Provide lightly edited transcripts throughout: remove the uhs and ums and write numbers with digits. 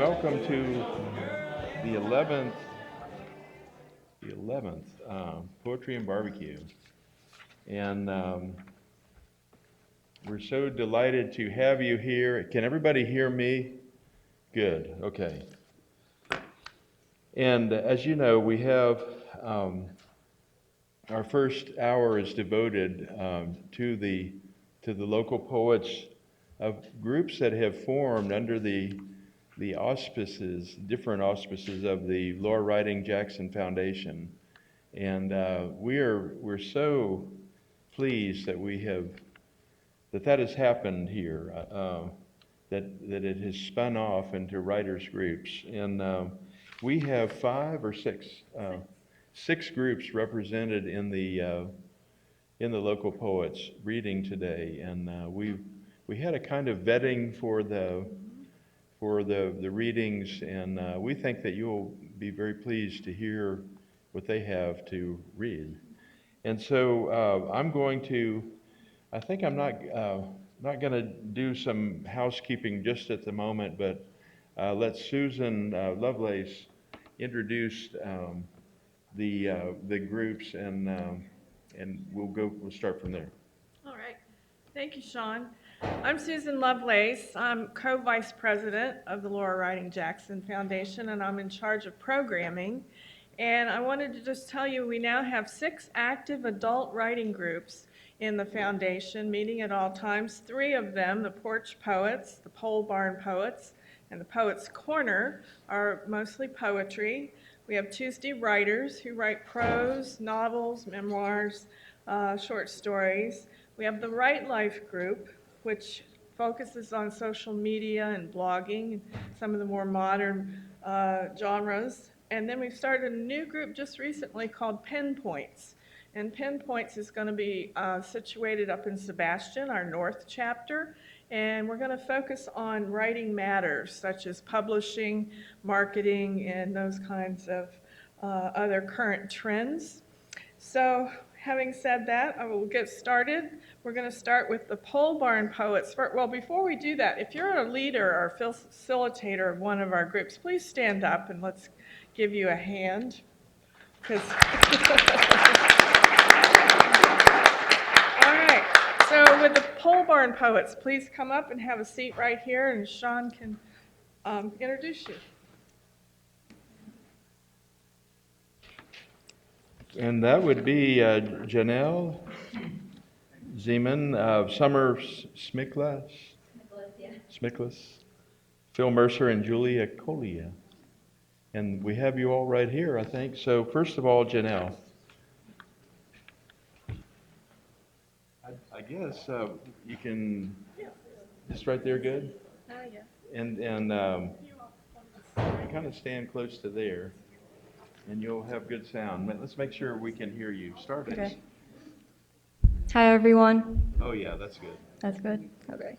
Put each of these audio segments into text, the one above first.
welcome to the 11th Poetry and Barbecue. And we're so delighted to have you here. Can everybody hear me? Good, okay. And as you know, we have our first hour is devoted to the local poets of groups that have formed under the different auspices of the Laura Riding Jackson Foundation. And we're so pleased that that has happened here, that it has spun off into writers groups. And we have six groups represented in the local poets reading today. And we had a kind of vetting for the readings, and we think that you'll be very pleased to hear what they have to read. And so I'm not going to do some housekeeping just at the moment, but let Susan Lovelace introduce the groups, and we'll start from there. All right. Thank you, Sean. I'm Susan Lovelace. I'm co-vice president of the Laura Riding Jackson Foundation, and I'm in charge of programming. And I wanted to just tell you we now have 6 active adult writing groups in the foundation, meeting at all times. 3 of them, the Porch Poets, the Pole Barn Poets, and the Poets Corner, are mostly poetry. We have Tuesday Writers, who write prose, novels, memoirs, short stories. We have the Right Life group, which focuses on social media and blogging, and some of the more modern genres. And then we've started a new group just recently called Pen Points. And Pen Points is going to be situated up in Sebastian, our North chapter. And we're going to focus on writing matters, such as publishing, marketing, and those kinds of other current trends. So, having said that, I will get started. We're going to start with the Pole Barn Poets. Well, before we do that, if you're a leader or facilitator of one of our groups, please stand up and let's give you a hand. All right, so with the Pole Barn Poets, please come up and have a seat right here, and Sean can introduce you. And that would be Janelle Zeman, Summer Smiklas, Phil Mercer, and Julia Colia. And we have you all right here, I think. So first of all, Janelle. I guess you can, just right there, good? Yeah. And you kind of stand close to there, and you'll have good sound. Let's make sure we can hear you. Start it. Okay. Hi, everyone. Oh, yeah, that's good. That's good? Okay.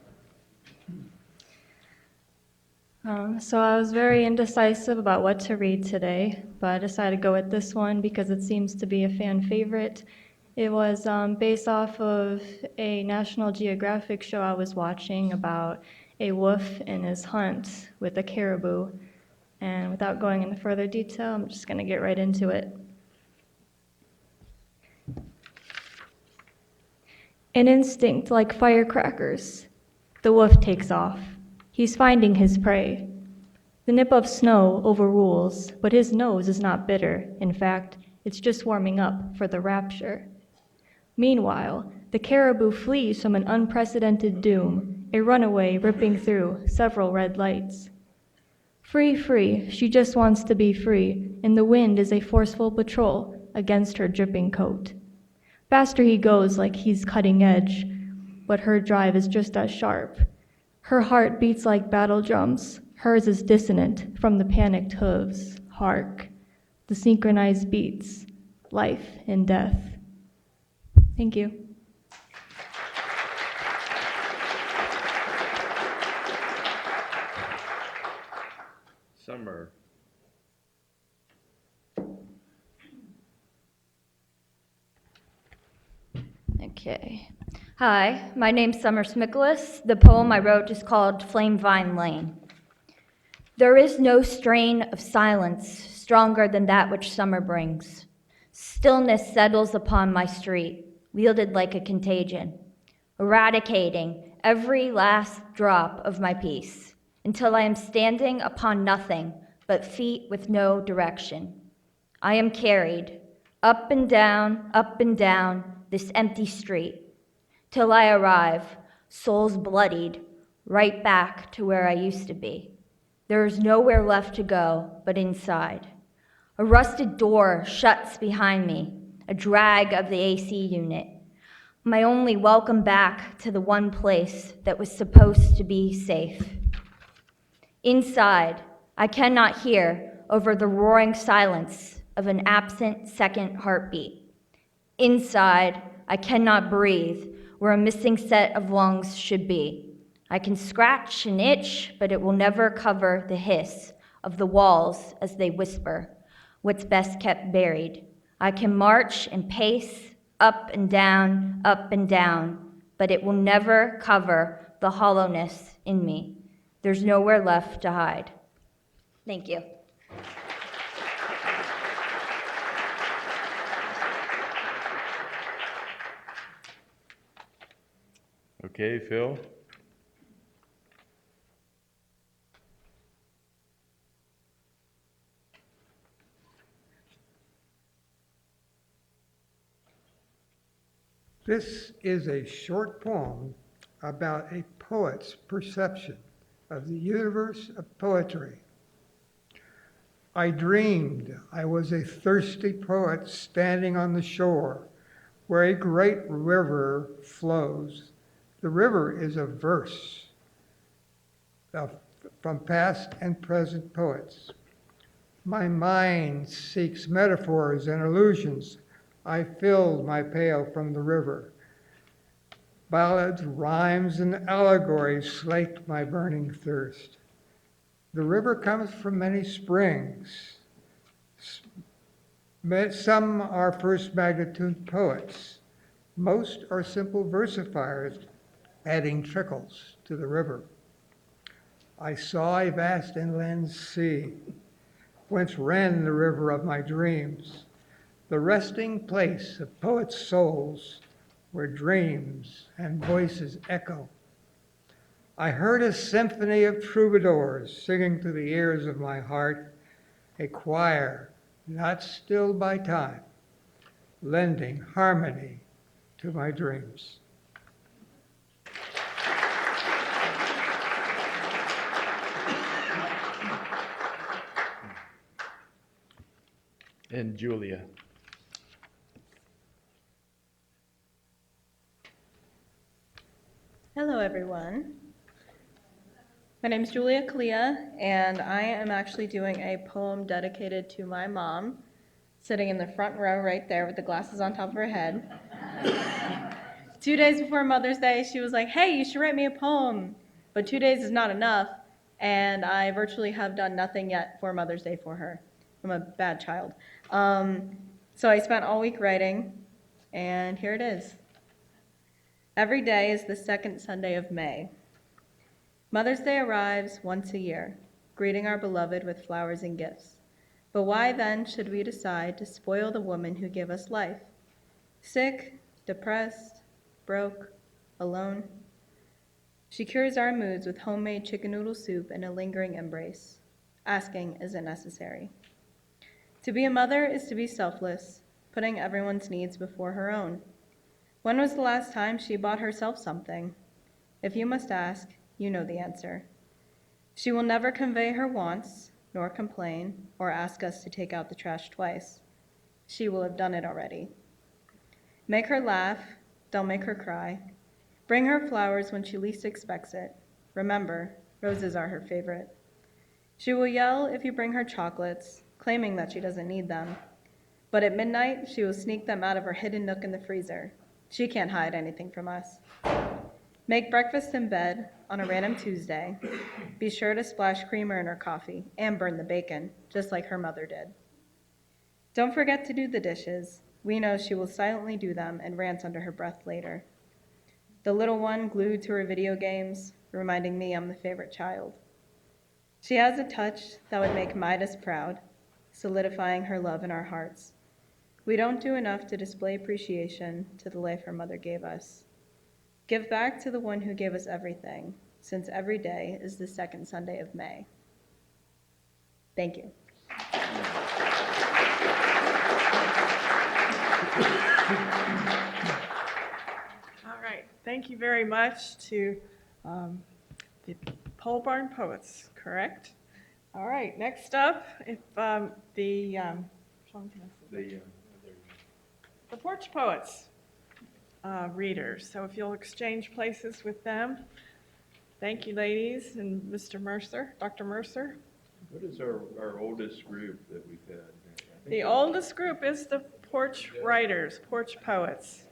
So I was very indecisive about what to read today, but I decided to go with this one because it seems to be a fan favorite. It was based off of a National Geographic show I was watching about a wolf and his hunt with a caribou. And without going into further detail, I'm just going to get right into it. An instinct like firecrackers. The wolf takes off. He's finding his prey. The nip of snow overrules, but his nose is not bitter. In fact, it's just warming up for the rapture. Meanwhile, the caribou flees from an unprecedented doom, a runaway ripping through several red lights. Free, free, she just wants to be free, and the wind is a forceful patrol against her dripping coat. Faster he goes like he's cutting edge, but her drive is just as sharp. Her heart beats like battle drums. Hers is dissonant from the panicked hooves. Hark, the synchronized beats, life and death. Thank you. Summer. Okay. Hi, my name's Summer Smiklas. The poem I wrote is called Flame Vine Lane. There is no strain of silence stronger than that which summer brings. Stillness settles upon my street, wielded like a contagion, eradicating every last drop of my peace, until I am standing upon nothing but feet with no direction. I am carried up and down this empty street, till I arrive, souls bloodied, right back to where I used to be. There is nowhere left to go but inside. A rusted door shuts behind me, a drag of the AC unit. My only welcome back to the one place that was supposed to be safe. Inside, I cannot hear over the roaring silence of an absent second heartbeat. Inside, I cannot breathe where a missing set of lungs should be. I can scratch and itch, but it will never cover the hiss of the walls as they whisper what's best kept buried. I can march and pace up and down, but it will never cover the hollowness in me. There's nowhere left to hide. Thank you. Okay, Phil? This is a short poem about a poet's perception of the universe of poetry. I dreamed I was a thirsty poet standing on the shore where a great river flows. The river is a verse from past and present poets. My mind seeks metaphors and allusions. I filled my pail from the river. Ballads, rhymes, and allegories slaked my burning thirst. The river comes from many springs. Some are first magnitude poets. Most are simple versifiers, adding trickles to the river. I saw a vast inland sea, whence ran the river of my dreams, the resting place of poets' souls, where dreams and voices echo. I heard a symphony of troubadours singing to the ears of my heart, a choir not stilled by time, lending harmony to my dreams. And Julia. Hello, everyone. My name is Julia Kalia, and I am actually doing a poem dedicated to my mom, sitting in the front row right there with the glasses on top of her head. 2 days before Mother's Day, she was like, hey, you should write me a poem. But 2 days is not enough, and I virtually have done nothing yet for Mother's Day for her. I'm a bad child. So I spent all week writing, and here it is. Every day is the second Sunday of May. Mother's Day arrives once a year, greeting our beloved with flowers and gifts. But why then should we decide to spoil the woman who gave us life? Sick, depressed, broke, alone. She cures our moods with homemade chicken noodle soup and a lingering embrace, asking, is it necessary? To be a mother is to be selfless, putting everyone's needs before her own. When was the last time she bought herself something? If you must ask, you know the answer. She will never convey her wants, nor complain, or ask us to take out the trash twice. She will have done it already. Make her laugh, don't make her cry. Bring her flowers when she least expects it. Remember, roses are her favorite. She will yell if you bring her chocolates, claiming that she doesn't need them. But at midnight, she will sneak them out of her hidden nook in the freezer. She can't hide anything from us. Make breakfast in bed on a random Tuesday. Be sure to splash creamer in her coffee and burn the bacon, just like her mother did. Don't forget to do the dishes. We know she will silently do them and rant under her breath later. The little one glued to her video games, reminding me I'm the favorite child. She has a touch that would make Midas proud, solidifying her love in our hearts. We don't do enough to display appreciation to the life her mother gave us. Give back to the one who gave us everything, since every day is the second Sunday of May. Thank you. All right, thank you very much to the Pole Barn Poets, correct? All right, next up, if Sean, can I see? The Porch Poets readers. So if you'll exchange places with them. Thank you, ladies, and Mr. Mercer, Dr. Mercer. What is our oldest group that we've had? The oldest group is the Porch Writers, Porch Poets.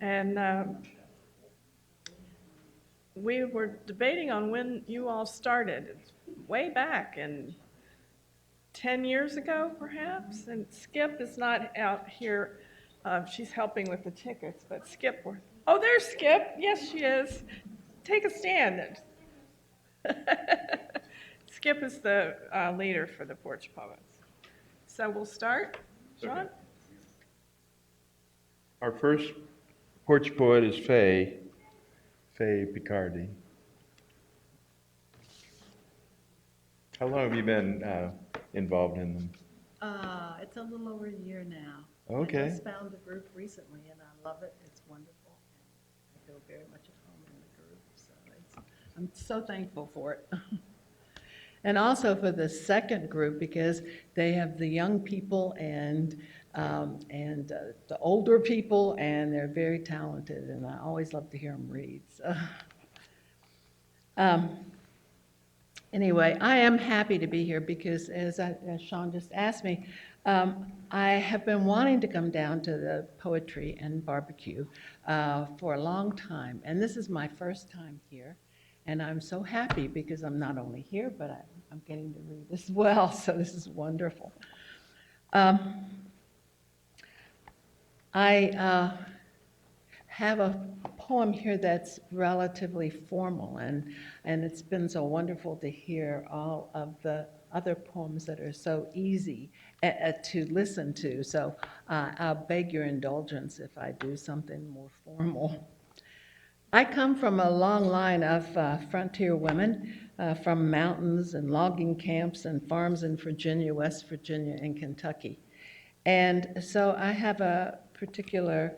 And we were debating on when you all started. It's way back, and 10 years ago, perhaps. And Skip is not out here. She's helping with the tickets, but Skip. Oh, there's Skip. Yes, she is. Take a stand. Skip is the leader for the Porch Poets. So we'll start. Sean? Okay. Our first porch poet is Faye Picardi. How long have you been involved in them? It's a little over a year now. Okay. I just found the group recently, and I love it. It's wonderful, and I feel very much at home in the group. So I'm so thankful for it. And also for the second group, because they have the young people and the older people, and they're very talented, and I always love to hear them read. So. Anyway, I am happy to be here because, as Sean just asked me, I have been wanting to come down to the poetry and barbecue for a long time, and this is my first time here, and I'm so happy because I'm not only here, but I'm getting to read as well, so this is wonderful. I have a poem here that's relatively formal, and it's been so wonderful to hear all of the other poems that are so easy to listen to. So I'll beg your indulgence if I do something more formal. I come from a long line of frontier women from mountains and logging camps and farms in Virginia, West Virginia, and Kentucky. And so I have a particular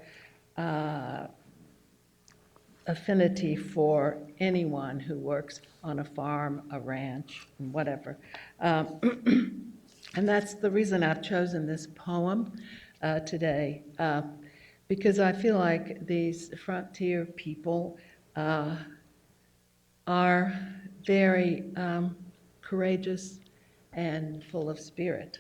affinity for anyone who works on a farm, a ranch, whatever. And that's the reason I've chosen this poem today, because I feel like these frontier people are very courageous and full of spirit.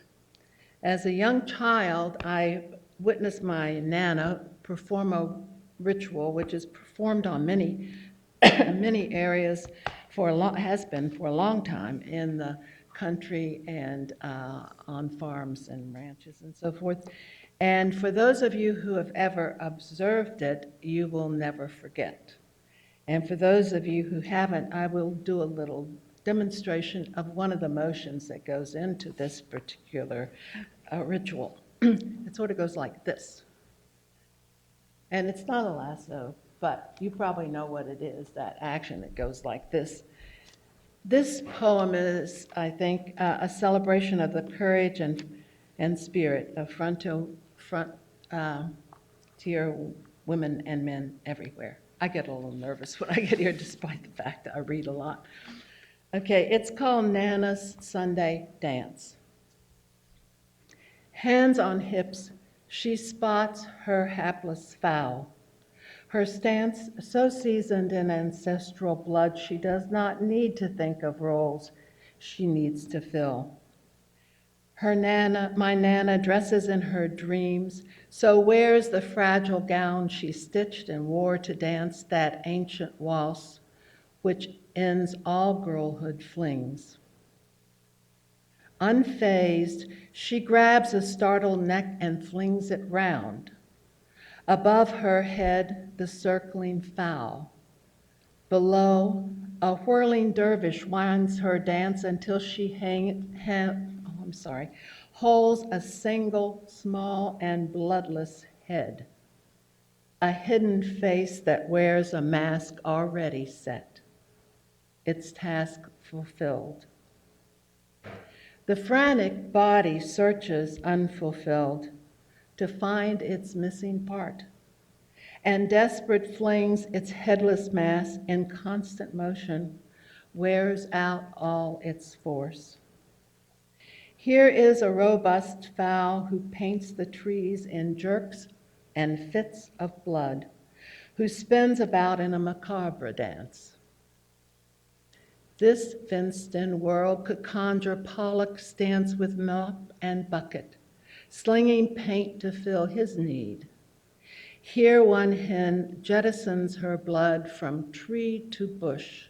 As a young child, I witnessed my Nana perform a ritual which is performed on many many areas has been for a long time in the country and on farms and ranches and so forth. And for those of you who have ever observed it, you will never forget. And for those of you who haven't, I will do a little demonstration of one of the motions that goes into this particular ritual. It sort of goes like this. And it's not a lasso, but you probably know what it is, that action that goes like this. This poem is, I think, a celebration of the courage and spirit of frontier women and men everywhere. I get a little nervous when I get here, despite the fact that I read a lot. Okay, it's called Nana's Sunday Dance. Hands on hips, she spots her hapless fowl. Her stance so seasoned in ancestral blood, she does not need to think of roles she needs to fill. Her Nana, my Nana, dresses in her dreams, so wears the fragile gown she stitched and wore to dance that ancient waltz, which ends all girlhood flings. Unfazed, she grabs a startled neck and flings it round. Above her head, the circling fowl, Below, a whirling dervish winds her dance until she holds a single small and bloodless head, a hidden face that wears a mask already set, its task fulfilled. The frantic body searches unfulfilled to find its missing part, and desperate flings its headless mass in constant motion, wears out all its force. Here is a robust fowl who paints the trees in jerks and fits of blood, who spins about in a macabre dance. This fenced-in world could conjure Pollock's dance with mop and bucket, slinging paint to fill his need. Here one hen jettisons her blood from tree to bush,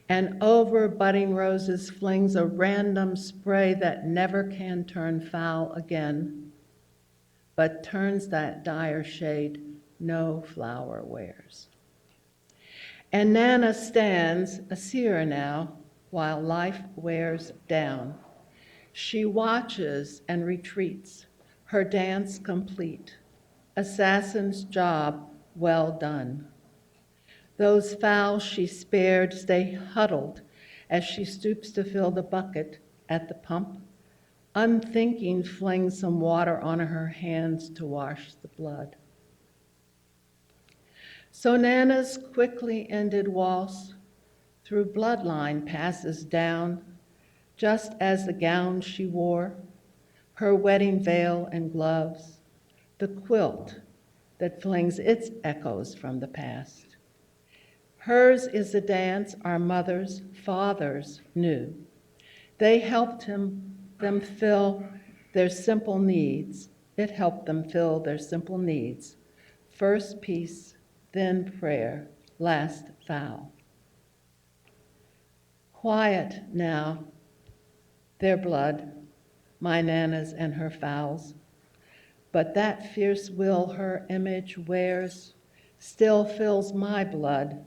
and over budding roses flings a random spray that never can turn foul again, but turns that dire shade no flower wears. And Nana stands, a seer now, while life wears down. She watches and retreats, her dance complete, assassin's job well done. Those fowls she spared stay huddled as she stoops to fill the bucket at the pump, unthinking flings some water on her hands to wash the blood. So Nana's quickly ended waltz through bloodline passes down, just as the gown she wore, her wedding veil and gloves, the quilt that flings its echoes from the past. Hers is the dance our mothers, fathers knew. They helped them fill their simple needs. It helped them fill their simple needs. First peace, then prayer, last vow. Quiet now, their blood, my Nana's and her fowls, but that fierce will her image wears still fills my blood,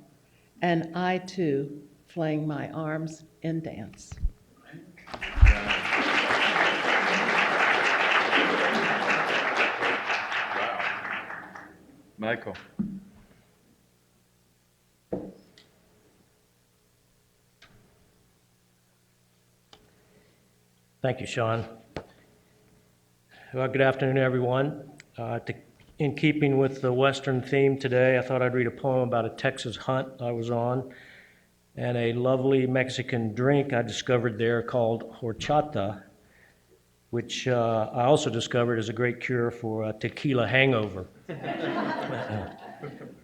and I too fling my arms in dance. Michael. Thank you, Sean. Well, good afternoon, everyone. In keeping with the Western theme today, I thought I'd read a poem about a Texas hunt I was on and a lovely Mexican drink I discovered there called horchata, which I also discovered is a great cure for a tequila hangover.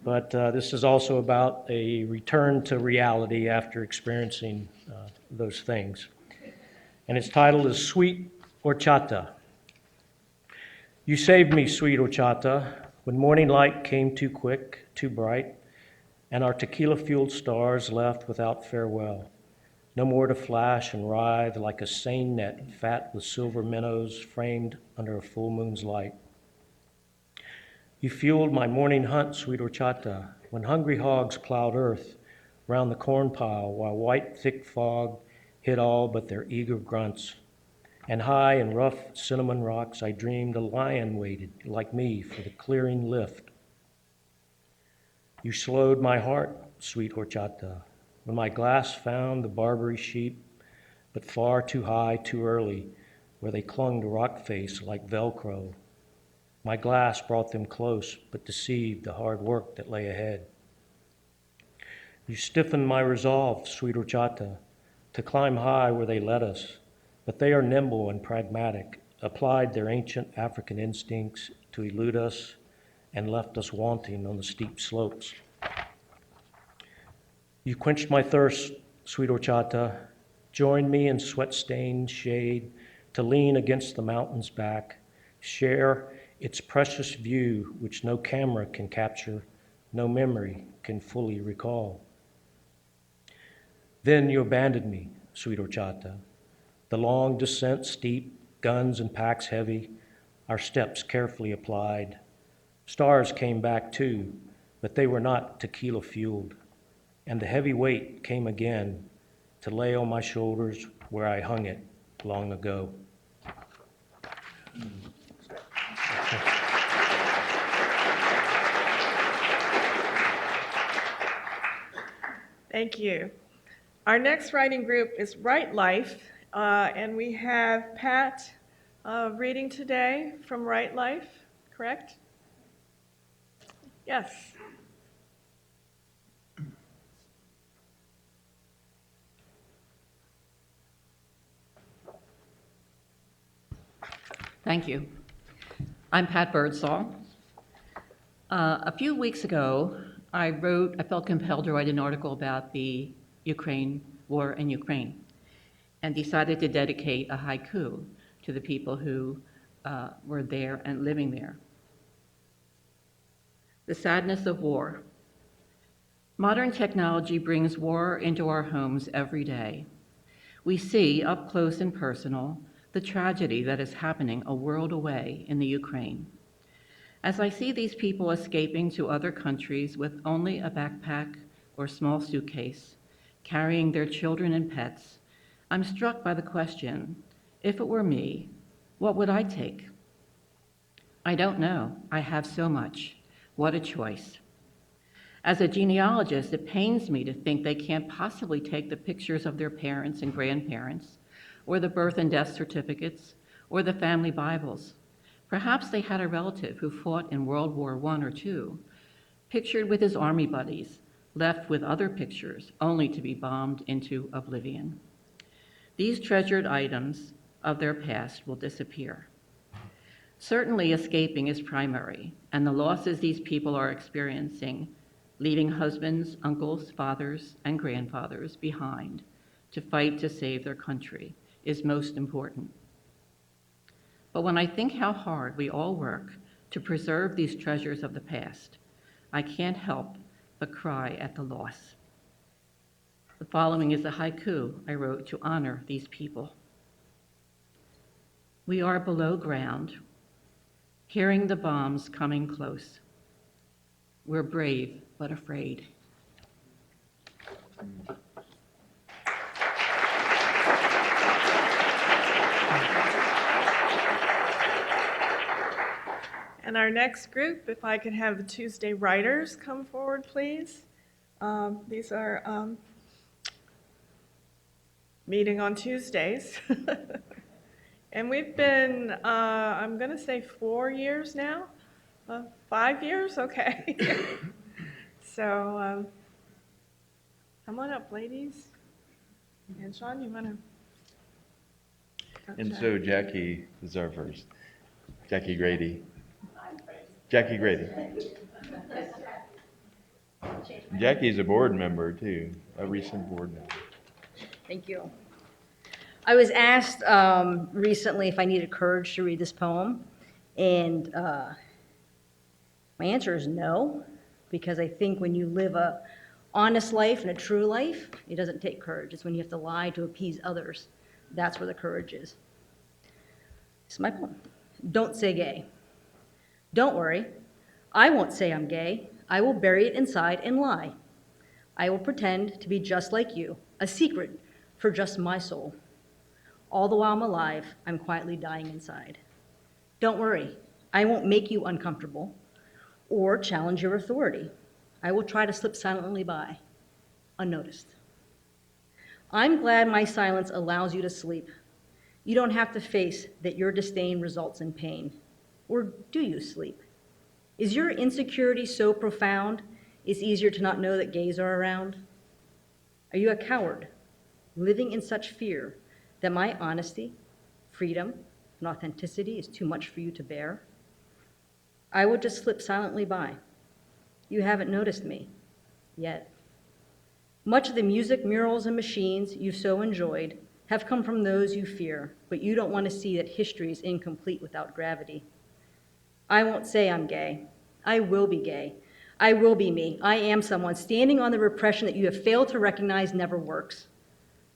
But this is also about a return to reality after experiencing those things. And its title is Sweet Horchata. You saved me, sweet horchata, when morning light came too quick, too bright, and our tequila-fueled stars left without farewell. No more to flash and writhe like a seine net fat with silver minnows framed under a full moon's light. You fueled my morning hunt, sweet horchata, when hungry hogs plowed earth round the corn pile while white thick fog hid all but their eager grunts. And high in rough cinnamon rocks I dreamed a lion waited like me for the clearing lift. You slowed my heart, sweet horchata, when my glass found the Barbary sheep, but far too high, too early, where they clung to rock face like Velcro. My glass brought them close, but deceived the hard work that lay ahead. You stiffened my resolve, sweet horchata, to climb high where they led us, but they are nimble and pragmatic, applied their ancient African instincts to elude us and left us wanting on the steep slopes. You quenched my thirst, sweet horchata, joined me in sweat-stained shade to lean against the mountain's back, share its precious view which no camera can capture, no memory can fully recall. Then you abandoned me, sweet horchata, the long descent steep, guns and packs heavy, our steps carefully applied. Stars came back too, but they were not tequila fueled. and the heavy weight came again to lay on my shoulders where I hung it long ago. Thank you. Our next writing group is Right Life, and we have Pat reading today from Right Life, correct? Yes. Thank you. I'm Pat Birdsall. A few weeks ago, I felt compelled to write an article about the Ukraine war in Ukraine, and decided to dedicate a haiku to the people who were there and living there. The sadness of war. Modern technology brings war into our homes every day. We see up close and personal the tragedy that is happening a world away in the Ukraine. As I see these people escaping to other countries with only a backpack or small suitcase, carrying their children and pets, I'm struck by the question, if it were me, what would I take? I don't know. I have so much. What a choice. As a genealogist, it pains me to think they can't possibly take the pictures of their parents and grandparents, or the birth and death certificates, or the family Bibles. Perhaps they had a relative who fought in World War I or II, pictured with his army buddies, left with other pictures, only to be bombed into oblivion. These treasured items of their past will disappear. Certainly escaping is primary, and the losses these people are experiencing, leaving husbands, uncles, fathers, and grandfathers behind to fight to save their country, is most important. But when I think how hard we all work to preserve these treasures of the past, I can't help but cry at the loss. The following is a haiku I wrote to honor these people. We are below ground, hearing the bombs coming close. We're brave but afraid. And our next group, if I could have the Tuesday writers come forward, please. These are meeting on Tuesdays. And we've been, I'm going to say 4 years now. 5 years? Okay. So come on up, ladies. And Sean, you want to? And so Jackie is our first. Jackie Grady. Jackie Grady. Jackie's a board member too, a recent board member. Thank you. I was asked recently if I needed courage to read this poem, and my answer is no, because I think when you live a honest life and a true life, it doesn't take courage. It's when you have to lie to appease others. That's where the courage is. This is my poem. Don't say gay. Don't worry. I won't say I'm gay. I will bury it inside and lie. I will pretend to be just like you, a secret for just my soul. All the while I'm alive, I'm quietly dying inside. Don't worry. I won't make you uncomfortable or challenge your authority. I will try to slip silently by, unnoticed. I'm glad my silence allows you to sleep. You don't have to face that your disdain results in pain. Or do you sleep? Is your insecurity so profound, it's easier to not know that gays are around? Are you a coward, living in such fear that my honesty, freedom, and authenticity is too much for you to bear? I would just slip silently by. You haven't noticed me, yet. Much of the music, murals, and machines you've so enjoyed have come from those you fear, but you don't want to see that history is incomplete without gravity. I won't say I'm gay. I will be gay. I will be me. I am someone standing on the repression that you have failed to recognize never works.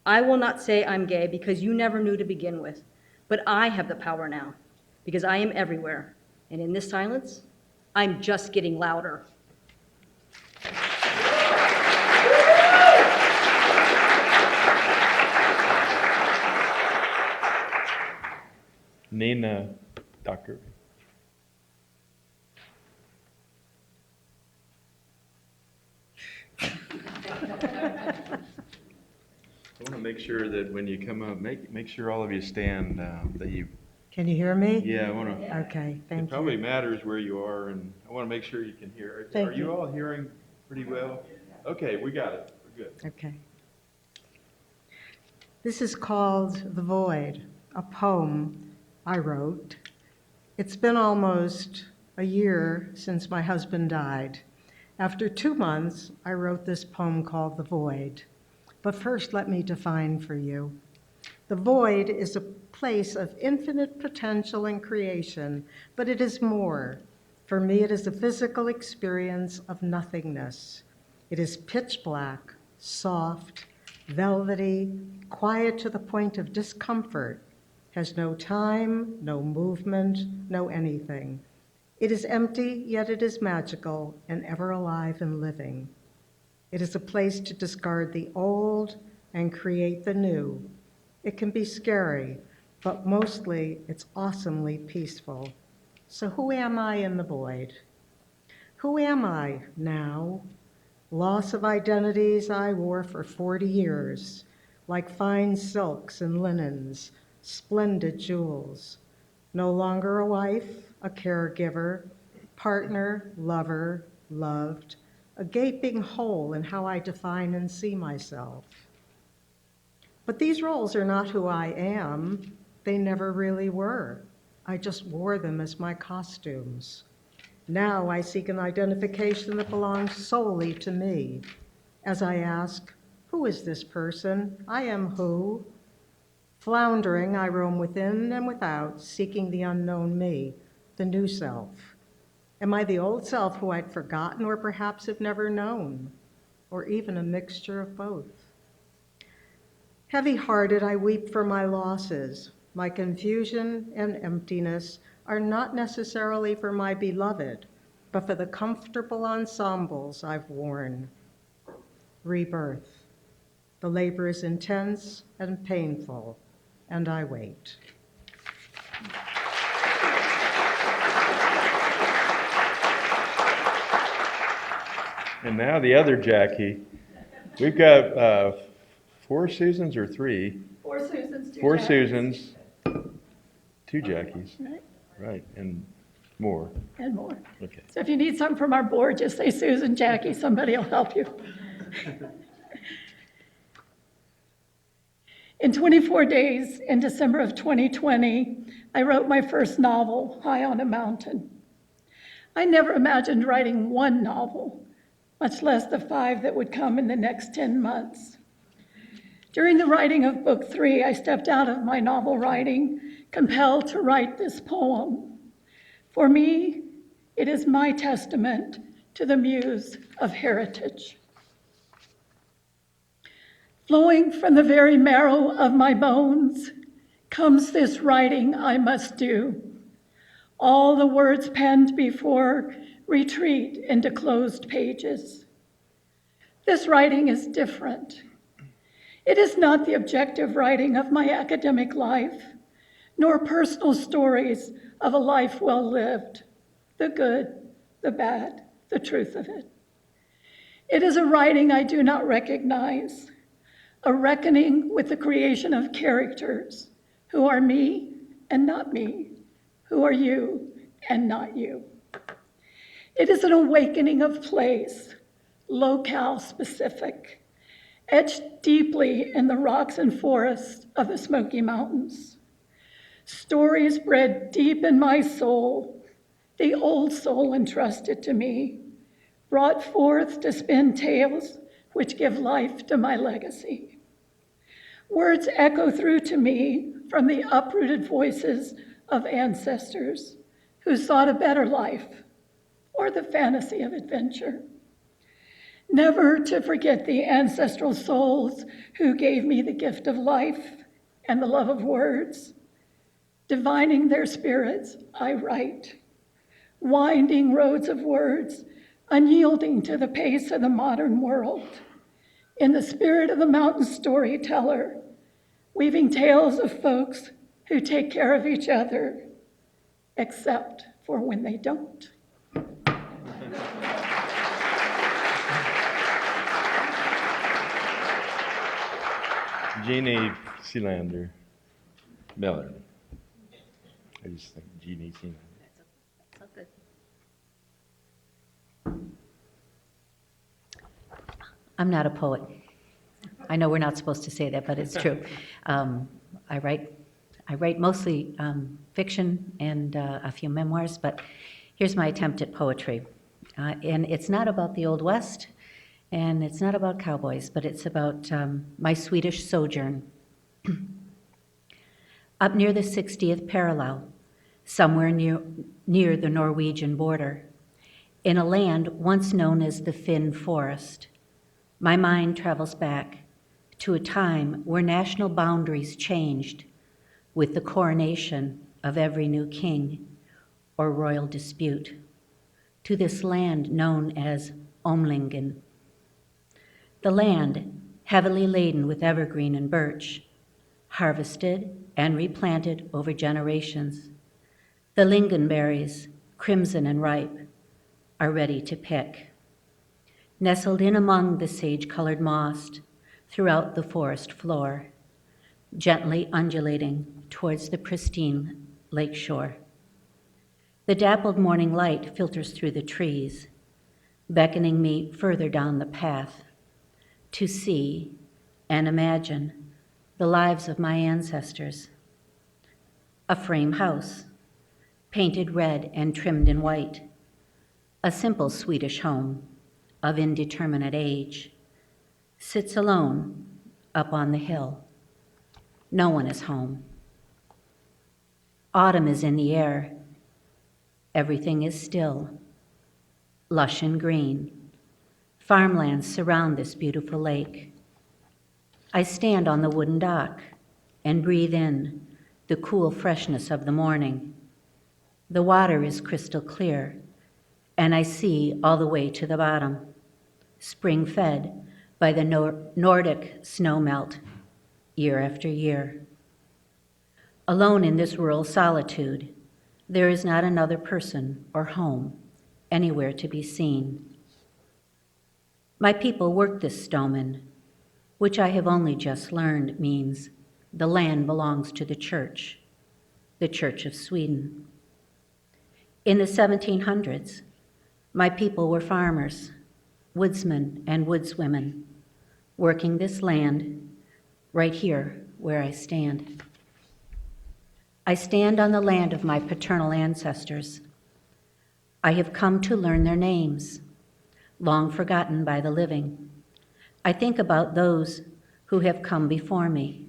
I will not say I'm gay because you never knew to begin with, but I have the power now because I am everywhere. And in this silence, I'm just getting louder. Nina, Dr. I want to make sure that when you come up, make sure all of you stand, that you, Can you hear me? yeah, I want to, Okay, it thank probably you. matters where you are, and I want to make sure you can hear. Thank Are you you. all hearing pretty well? Okay, we got it. We're good. Okay. This is called The Void, a poem I wrote. It's been almost a year since my husband died. After 2 months, I wrote this poem called The Void. But first, let me define for you. The void is a place of infinite potential and creation, but it is more. For me, it is a physical experience of nothingness. It is pitch black, soft, velvety, quiet to the point of discomfort, has no time, no movement, no anything. It is empty, yet it is magical and ever alive and living. It is a place to discard the old and create the new. It can be scary, but mostly it's awesomely peaceful. So who am I in the void? Who am I now? Loss of identities I wore for 40 years, like fine silks and linens, splendid jewels. No longer a wife, a caregiver, partner, lover, loved, a gaping hole in how I define and see myself. But these roles are not who I am. They never really were. I just wore them as my costumes. Now I seek an identification that belongs solely to me. As I ask, who is this person? I am who? Floundering, I roam within and without, seeking the unknown me, the new self. Am I the old self who I'd forgotten or perhaps have never known? Or even a mixture of both? Heavy-hearted, I weep for my losses. My confusion and emptiness are not necessarily for my beloved, but for the comfortable ensembles I've worn. Rebirth. The labor is intense and painful, and I wait. And now the other Jackie. We've got 4 Susans or 3? 4 Susans, 2 4 Jackies. Susans, 2 Jackies. Right. Right, and more. And more. Okay. So if you need something from our board, just say Susan, Jackie, somebody will help you. In 24 days, in December of 2020, I wrote my first novel, High on a Mountain. I never imagined writing one novel, much less the 5 that would come in the next 10 months. During the writing of book 3, I stepped out of my novel writing, compelled to write this poem. For me, it is my testament to the muse of heritage. Flowing from the very marrow of my bones comes this writing I must do. All the words penned before retreat into closed pages. This writing is different. It is not the objective writing of my academic life, nor personal stories of a life well lived, the good, the bad, the truth of it. It is a writing I do not recognize, a reckoning with the creation of characters who are me and not me, who are you and not you. It is an awakening of place, locale specific, etched deeply in the rocks and forests of the Smoky Mountains. Stories bred deep in my soul, the old soul entrusted to me, brought forth to spin tales which give life to my legacy. Words echo through to me from the uprooted voices of ancestors who sought a better life or the fantasy of adventure. Never to forget the ancestral souls who gave me the gift of life and the love of words. Divining their spirits, I write, winding roads of words, unyielding to the pace of the modern world. In the spirit of the mountain storyteller, weaving tales of folks who take care of each other, except for when they don't. Jeannie Sealander Miller. I just think Jeannie Sealander. I'm not a poet. I know we're not supposed to say that, but it's true. I write mostly fiction and a few memoirs, but here's my attempt at poetry. And it's not about the Old West, and it's not about cowboys, but it's about my Swedish sojourn. Up near the 60th parallel, somewhere near the Norwegian border, in a land once known as the Finn Forest, my mind travels back to a time where national boundaries changed with the coronation of every new king or royal dispute, to this land known as Omlingen. The land, heavily laden with evergreen and birch, harvested and replanted over generations. The lingonberries, crimson and ripe, are ready to pick. Nestled in among the sage-colored moss throughout the forest floor, gently undulating towards the pristine lakeshore. The dappled morning light filters through the trees, beckoning me further down the path to see and imagine the lives of my ancestors. A frame house, painted red and trimmed in white, a simple Swedish home of indeterminate age, sits alone up on the hill. No one is home. Autumn is in the air. Everything is still, lush and green. Farmlands surround this beautiful lake. I stand on the wooden dock and breathe in the cool freshness of the morning. The water is crystal clear, and I see all the way to the bottom, spring-fed by the Nordic snowmelt year after year. Alone in this rural solitude, there is not another person or home anywhere to be seen. My people work this stomen, which I have only just learned means the land belongs to the Church of Sweden. In the 1700s, my people were farmers, woodsmen and woodswomen, working this land right here where I stand. I stand on the land of my paternal ancestors. I have come to learn their names, long forgotten by the living. I think about those who have come before me,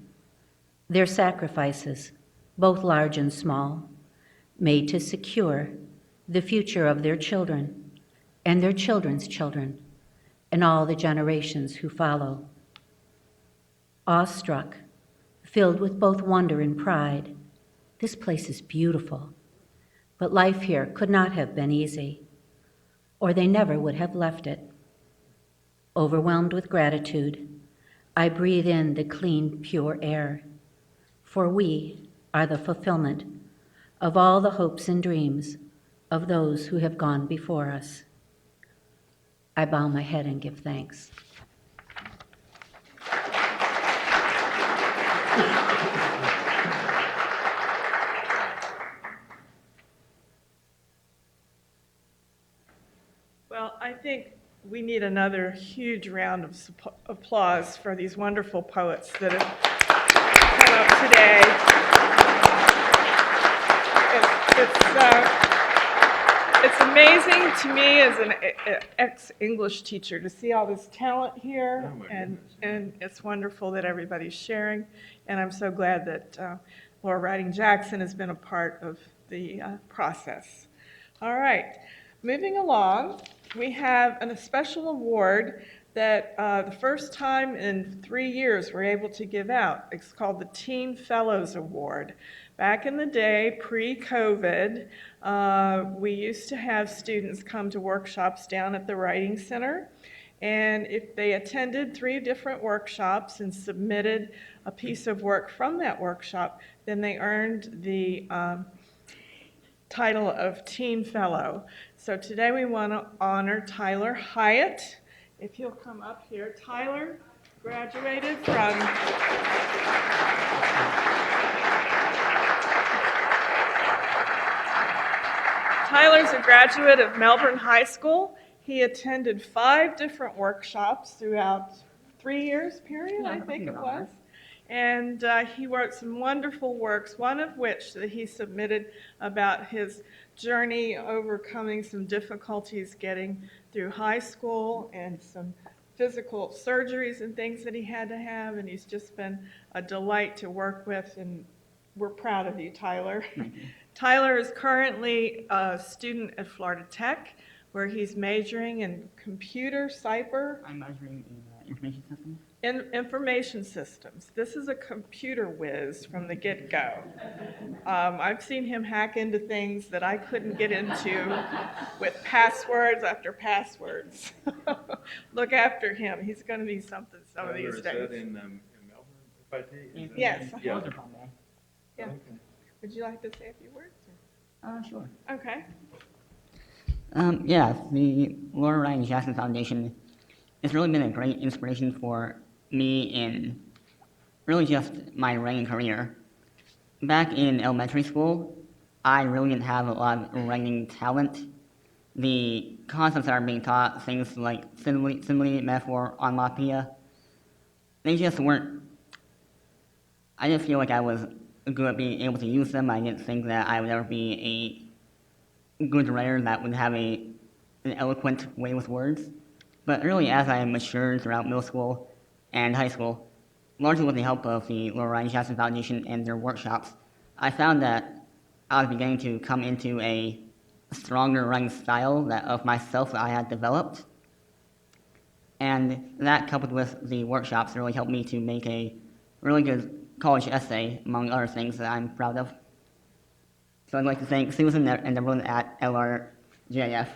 their sacrifices, both large and small, made to secure the future of their children and their children's children and all the generations who follow. Awestruck, filled with both wonder and pride, this place is beautiful, but life here could not have been easy, or they never would have left it. Overwhelmed with gratitude, I breathe in the clean, pure air, for we are the fulfillment of all the hopes and dreams of those who have gone before us. I bow my head and give thanks. Well, I think we need another huge round of applause for these wonderful poets that have come up today. It's amazing to me as an ex-English teacher to see all this talent here, and it's wonderful that everybody's sharing, and I'm so glad that Laura Riding Jackson has been a part of the process. All right, moving along, we have a special award that the first time in 3 years we're able to give out. It's called the Teen Fellows Award. Back in the day, pre-COVID, we used to have students come to workshops down at the Writing Center, And if they attended 3 different workshops and submitted a piece of work from that workshop, then they earned the title of Teen Fellow. So today we want to honor Tyler Hyatt. If he'll come up here. Tyler graduated from Tyler's a graduate of Melbourne High School. He attended 5 different workshops throughout 3 years period, I think it was. And he wrote some wonderful works, one of which that he submitted about his journey overcoming some difficulties getting through high school and some physical surgeries and things that he had to have. And he's just been a delight to work with, and we're proud of you, Tyler. Tyler is currently a student at Florida Tech, where he's majoring in computer cyber. I'm majoring in information systems. Information systems. This is a computer whiz from the get-go. I've seen him hack into things that I couldn't get into with passwords after passwords. Look after him. He's going to be something some of these days. Is that in Melbourne, FIT? Yes. Yeah. Yeah. Would you like to say a few words? Sure. Okay. Yeah, the Laura Ryan Jackson Foundation has really been a great inspiration for me in really just my writing career. Back in elementary school, I really didn't have a lot of writing talent. The concepts that are being taught, things like simile, metaphor, onomatopoeia, they just weren't, I didn't feel like I was good at being able to use them. I didn't think that I would ever be a good writer that would have an eloquent way with words. But really, as I matured throughout middle school and high school, largely with the help of the Laura Ryan Jackson Foundation and their workshops, I found that I was beginning to come into a stronger writing style that of myself that I had developed. And that, coupled with the workshops, really helped me to make a really good college essay, among other things that I'm proud of. So I'd like to thank Susan and everyone at LRJF.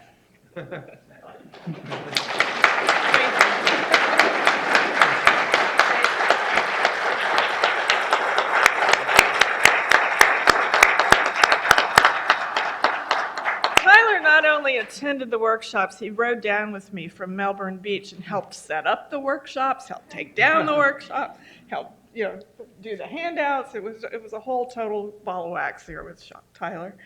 Tyler not only attended the workshops, he rode down with me from Melbourne Beach and helped set up the workshops, helped take down the workshop, helped do the handouts. It was a whole total ball of wax here with Tyler.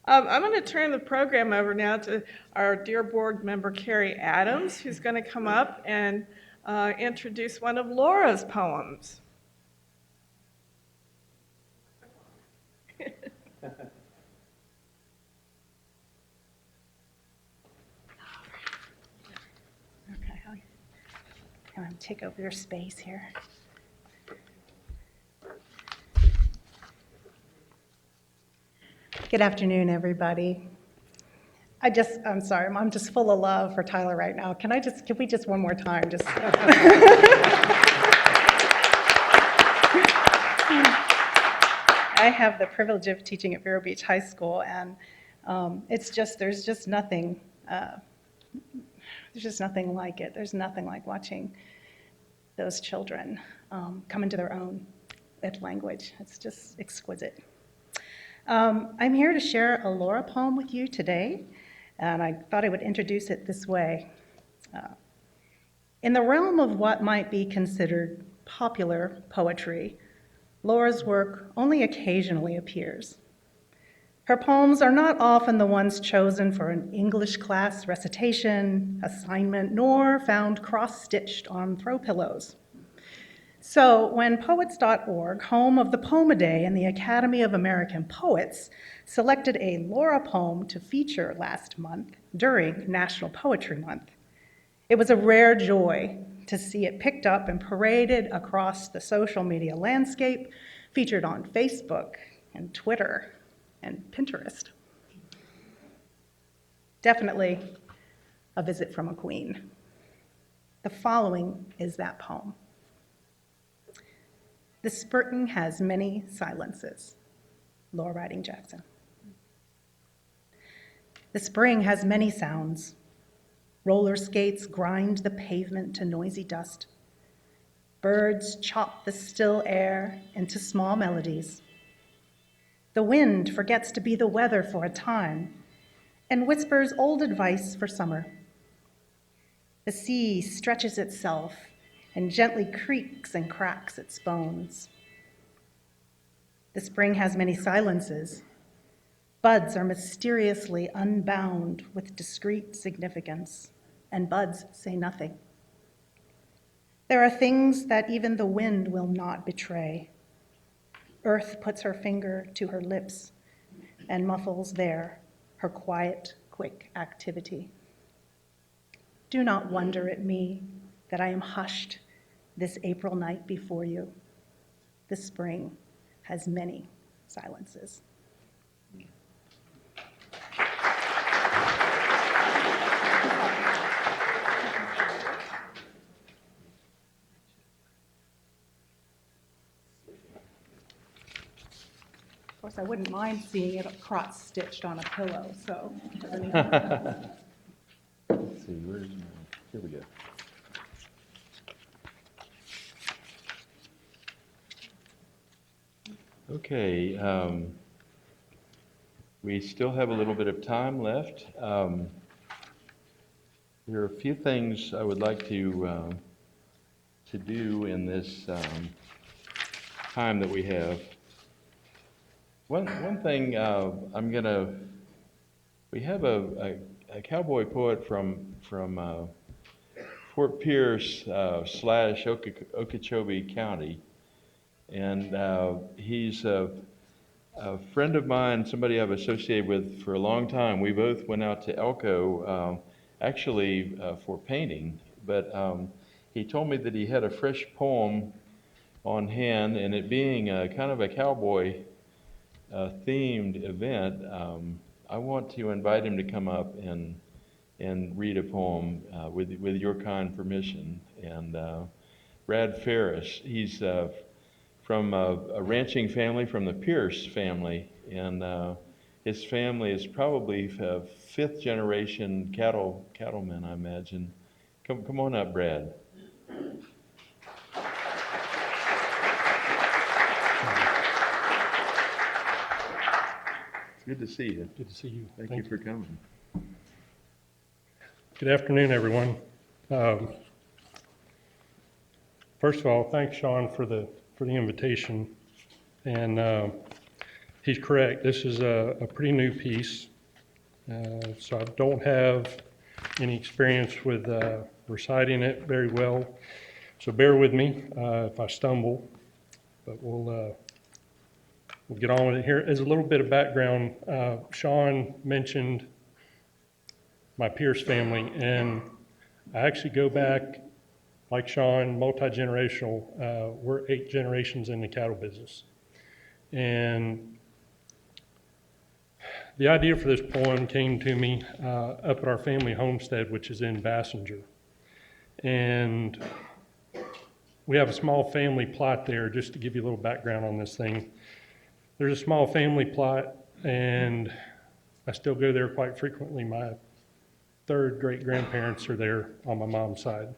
I'm going to turn the program over now to our dear board member, Carrie Adams, who's going to come up and introduce one of Laura's poems. Okay, I'm going to take over your space here. Good afternoon, everybody. I'm sorry, I'm just full of love for Tyler right now. Can we just one more time? I have the privilege of teaching at Vero Beach High School, and there's just nothing like it. There's nothing like watching those children come into their own with language. It's just exquisite. I'm here to share a Laura poem with you today, and I thought I would introduce it this way. In the realm of what might be considered popular poetry, Laura's work only occasionally appears. Her poems are not often the ones chosen for an English class recitation, assignment, nor found cross-stitched on throw pillows. So when Poets.org, home of the Poem-a-Day and the Academy of American Poets, selected a Laura poem to feature last month during National Poetry Month, it was a rare joy to see it picked up and paraded across the social media landscape, featured on Facebook and Twitter and Pinterest. Definitely a visit from a queen. The following is that poem. The spring has many silences. Laura Ryan Jackson. The spring has many sounds. Roller skates grind the pavement to noisy dust. Birds chop the still air into small melodies. The wind forgets to be the weather for a time and whispers old advice for summer. The sea stretches itself and gently creaks and cracks its bones. The spring has many silences. Buds are mysteriously unbound with discreet significance, and buds say nothing. There are things that even the wind will not betray. Earth puts her finger to her lips and muffles there her quiet, quick activity. Do not wonder at me that I am hushed this April night before you. The spring has many silences. Of course, I wouldn't mind seeing it cross-stitched on a pillow, so. Let's see, where's my, here we go. Okay, we still have a little bit of time left. There are a few things I would like to do in this time that we have. One thing we have a cowboy poet from Fort Pierce / Okeechobee County, and he's a friend of mine, somebody I've associated with for a long time. We both went out to Elko, actually for painting, but he told me that he had a fresh poem on hand, and it being kind of a cowboy themed event, I want to invite him to come up and read a poem with your kind permission. And Brad Ferris, he's from a ranching family, from the Pierce family, and his family is probably fifth generation cattlemen, I imagine. Come on up, Brad. Good to see you. Good to see you. Thank you for coming. Good afternoon, everyone. First of all, thanks, Sean, for the invitation. And he's correct. This is a pretty new piece, so I don't have any experience with reciting it very well. So bear with me if I stumble, but we'll get on with it here. As a little bit of background, Sean mentioned my Pierce family, and I actually go back, like Sean, multi-generational. We're 8 generations in the cattle business. And the idea for this poem came to me up at our family homestead, which is in Bassinger. And we have a small family plot there, just to give you a little background on this thing. There's a small family plot, and I still go there quite frequently. My 3rd great-grandparents are there on my mom's side.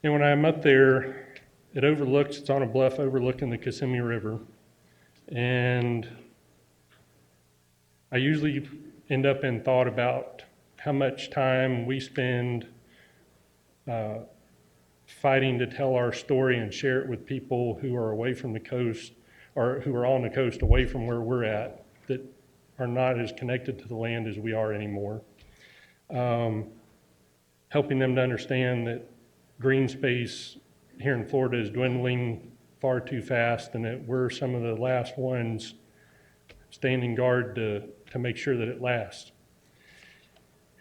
And when I'm up there, it's on a bluff overlooking the Kissimmee River. And I usually end up in thought about how much time we spend fighting to tell our story and share it with people who are away from the coast, or who are on the coast away from where we're at, that are not as connected to the land as we are anymore. Helping them to understand that green space here in Florida is dwindling far too fast, and that we're some of the last ones standing guard to make sure that it lasts.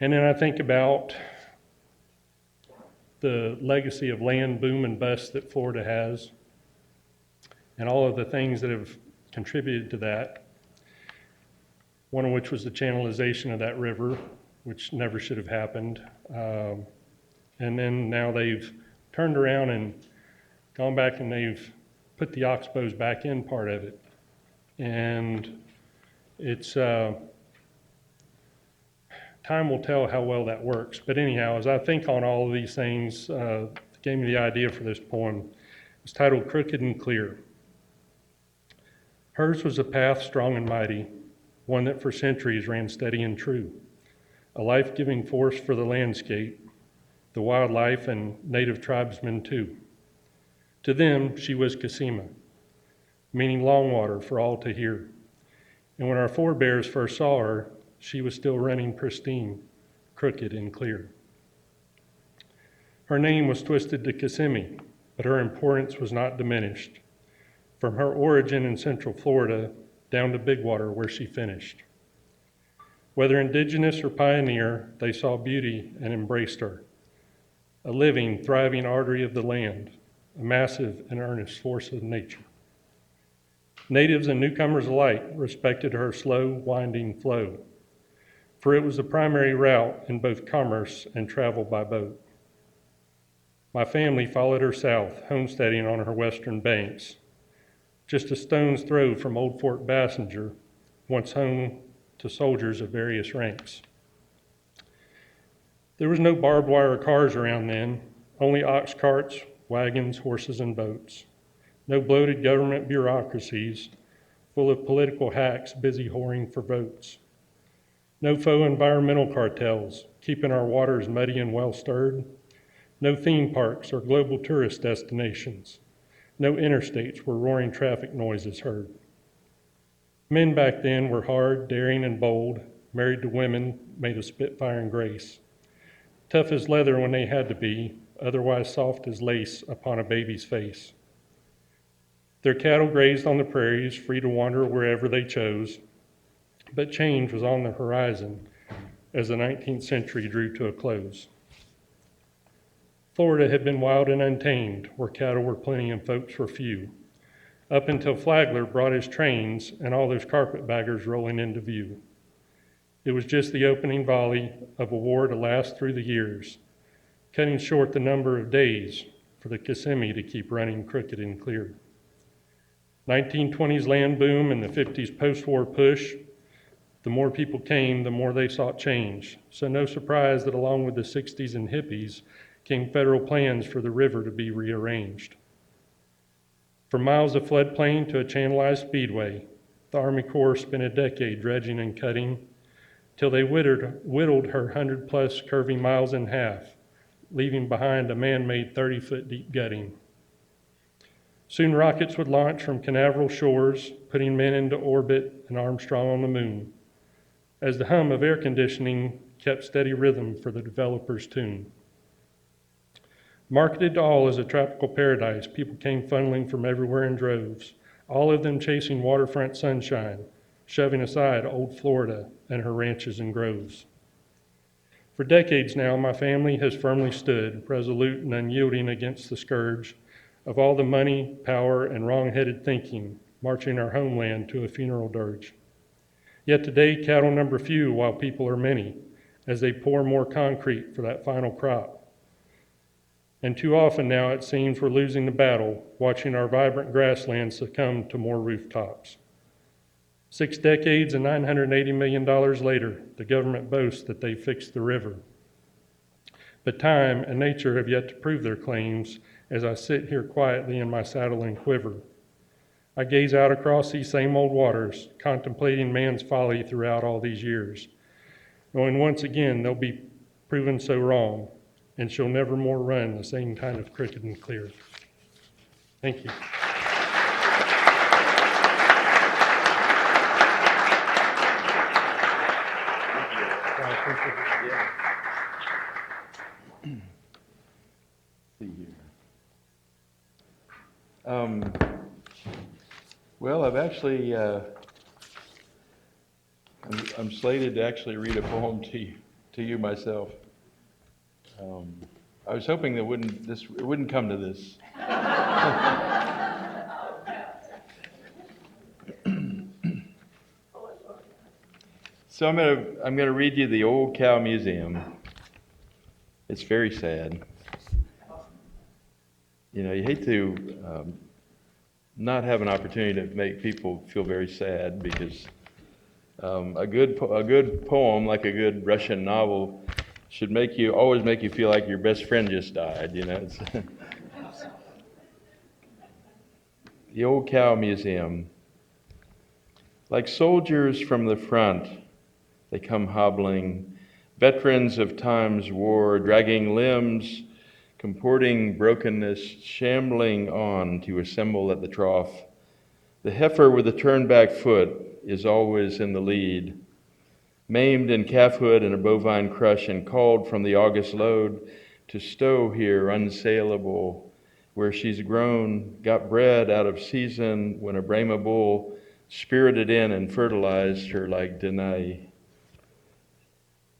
And then I think about the legacy of land boom and bust that Florida has, and all of the things that have contributed to that, one of which was the channelization of that river, which never should have happened. And then now they've turned around and gone back and they've put the oxbows back in part of it. And it's, to time will tell how well that works. But anyhow, as I think on all of these things, gave me the idea for this poem. It's titled Crooked and Clear. Hers was a path strong and mighty, one that for centuries ran steady and true, a life-giving force for the landscape, the wildlife, and native tribesmen too. To them, she was Kasima, meaning long water for all to hear. And when our forebears first saw her, she was still running pristine, crooked and clear. Her name was twisted to Kissimmee, but her importance was not diminished. From her origin in Central Florida down to Big Water where she finished. Whether indigenous or pioneer, they saw beauty and embraced her. A living, thriving artery of the land, a massive and earnest force of nature. Natives and newcomers alike respected her slow, winding flow, for it was the primary route in both commerce and travel by boat. My family followed her south, homesteading on her western banks, just a stone's throw from old Fort Bassinger, once home to soldiers of various ranks. There was no barbed wire cars around then, only ox carts, wagons, horses, and boats. No bloated government bureaucracies full of political hacks busy whoring for votes. No faux environmental cartels keeping our waters muddy and well stirred. No theme parks or global tourist destinations. No interstates where roaring traffic noises heard. Men back then were hard, daring, and bold, married to women made of spitfire and grace. Tough as leather when they had to be, otherwise soft as lace upon a baby's face. Their cattle grazed on the prairies, free to wander wherever they chose, but change was on the horizon as the 19th century drew to a close. Florida had been wild and untamed, where cattle were plenty and folks were few, up until Flagler brought his trains and all those carpetbaggers rolling into view. It was just the opening volley of a war to last through the years, cutting short the number of days for the Kissimmee to keep running crooked and clear. 1920s land boom and the 50s post-war push, the more people came, the more they sought change. So no surprise that along with the 60s and hippies came federal plans for the river to be rearranged. From miles of floodplain to a channelized speedway, the Army Corps spent a decade dredging and cutting till they whittled her 100-plus curving miles in half, leaving behind a man-made 30-foot deep gutting. Soon rockets would launch from Canaveral shores, putting men into orbit and Armstrong on the moon, as the hum of air conditioning kept steady rhythm for the developer's tune. Marketed to all as a tropical paradise, people came funneling from everywhere in droves, all of them chasing waterfront sunshine, shoving aside old Florida and her ranches and groves. For decades now, my family has firmly stood, resolute and unyielding against the scourge of all the money, power, and wrong-headed thinking, marching our homeland to a funeral dirge. Yet today, cattle number few while people are many, as they pour more concrete for that final crop. And too often now it seems we're losing the battle, watching our vibrant grasslands succumb to more rooftops. 6 decades and $980 million later, the government boasts that they fixed the river. But time and nature have yet to prove their claims as I sit here quietly in my saddle and quiver. I gaze out across these same old waters, contemplating man's folly throughout all these years, knowing once again they'll be proven so wrong, and she'll never more run the same kind of crooked and clear. Thank you. See here. Well, I've actually, I'm slated to actually read a poem to you myself. I was hoping that it wouldn't come to this. So I'm gonna read you the Old Cow Museum. It's very sad. You know, you hate to not have an opportunity to make people feel very sad because A good poem, like a good Russian novel, should always make you feel like your best friend just died, you know. The Old Cow Museum. Like soldiers from the front, they come hobbling, veterans of time's war, dragging limbs, comporting brokenness, shambling on to assemble at the trough. The heifer with the turned back foot is always in the lead, maimed in calfhood and a bovine crush and called from the August load to stow here unsaleable, where she's grown, got bred out of season when a Brahma bull spirited in and fertilized her like Danae.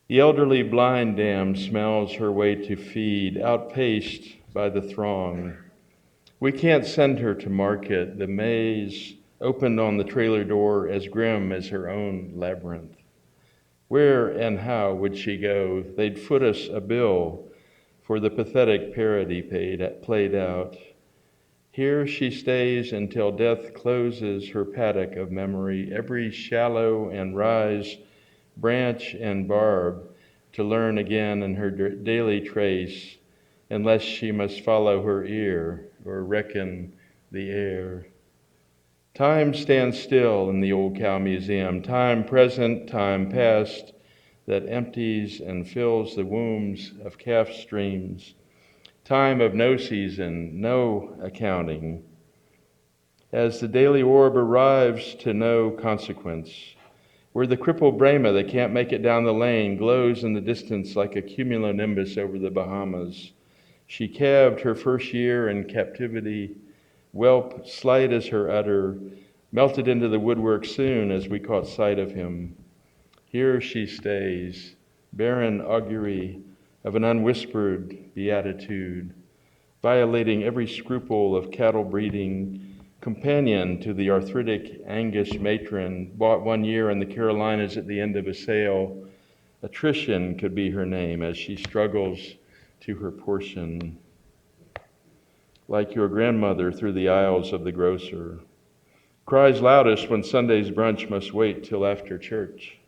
The elderly blind dam smells her way to feed, outpaced by the throng. We can't send her to market, the maze opened on the trailer door as grim as her own labyrinth. Where and how would she go? They'd foot us a bill for the pathetic parody played out. Here she stays until death closes her paddock of memory, every shallow and rise, branch and barb, to learn again in her daily trace, unless she must follow her ear or reckon the air. Time stands still in the Old Cow Museum, time present, time past, that empties and fills the wombs of calf streams, time of no season, no accounting. As the daily orb arrives to no consequence, where the crippled Brahma that can't make it down the lane glows in the distance like a cumulonimbus over the Bahamas, she calved her first year in captivity, whelp slight as her udder, melted into the woodwork soon as we caught sight of him. Here she stays, barren augury of an unwhispered beatitude, violating every scruple of cattle breeding, companion to the arthritic Angus matron, bought 1 year in the Carolinas at the end of a sale. Attrition could be her name as she struggles to her portion. Like your grandmother through the aisles of the grocer, cries loudest when Sunday's brunch must wait till after church.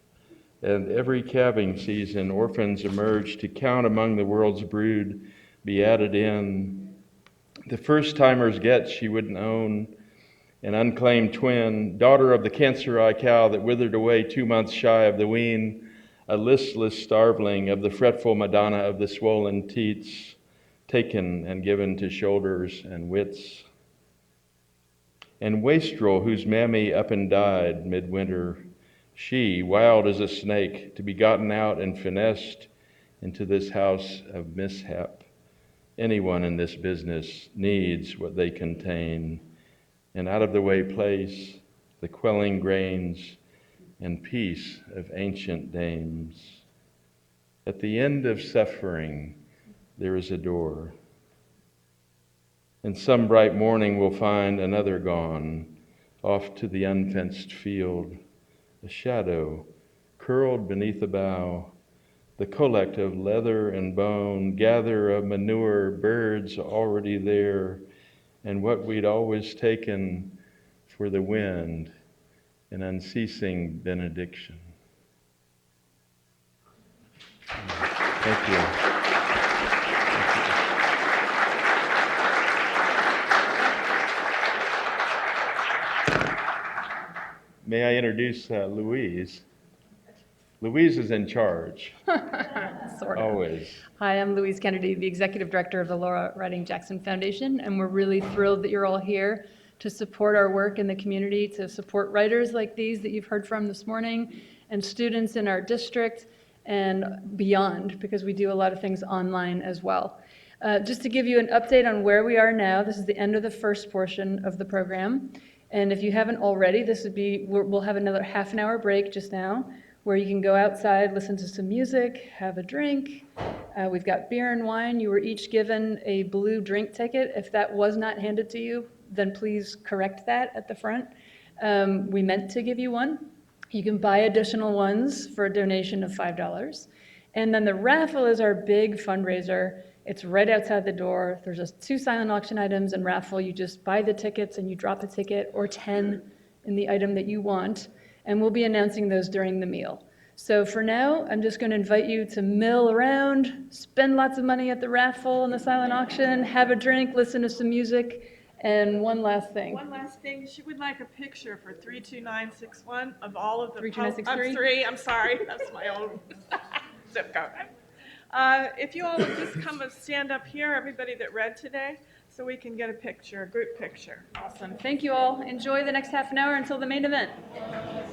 And every calving season, orphans emerge to count among the world's brood, be added in. The first-timers get she wouldn't own, an unclaimed twin, daughter of the cancer eye cow that withered away 2 months shy of the wean, a listless starveling of the fretful Madonna of the swollen teats, taken and given to shoulders and wits. And wastrel, whose mammy up and died midwinter, she, wild as a snake, to be gotten out and finessed into this house of mishap. Anyone in this business needs what they contain, an out-of-the-way place, the quelling grains, and peace of ancient dames. At the end of suffering, there is a door. And some bright morning we'll find another gone, off to the unfenced field, a shadow curled beneath a bough, the collect of leather and bone, gather of manure, birds already there, and what we'd always taken for the wind, an unceasing benediction. Thank you. May I introduce Louise? Louise is in charge. Sort of. Always. Hi, I'm Louise Kennedy, the Executive Director of the Laura Riding Jackson Foundation, and we're really thrilled that you're all here to support our work in the community, to support writers like these that you've heard from this morning, and students in our district and beyond, because we do a lot of things online as well. Just to give you an update on where we are now, this is the end of the first portion of the program. And if you haven't already, we'll have another half an hour break just now, where you can go outside, listen to some music, have a drink. We've got beer and wine. You were each given a blue drink ticket. If that was not handed to you, then please correct that at the front. We meant to give you one. You can buy additional ones for a donation of $5. And then the raffle is our big fundraiser. It's right outside the door. There's just 2 silent auction items and raffle. You just buy the tickets and you drop a ticket or 10 in the item that you want. and we'll be announcing those during the meal. So for now, I'm just going to invite you to mill around, spend lots of money at the raffle and the silent auction, have a drink, listen to some music, and one last thing. One last thing, she would like a picture for 32961 of all of the. 32963? I'm sorry, that's my own zip code. If you all would just come and stand up here, everybody that read today, so we can get a picture, a group picture. Awesome. Thank you all. Enjoy the next half an hour until the main event. Yeah.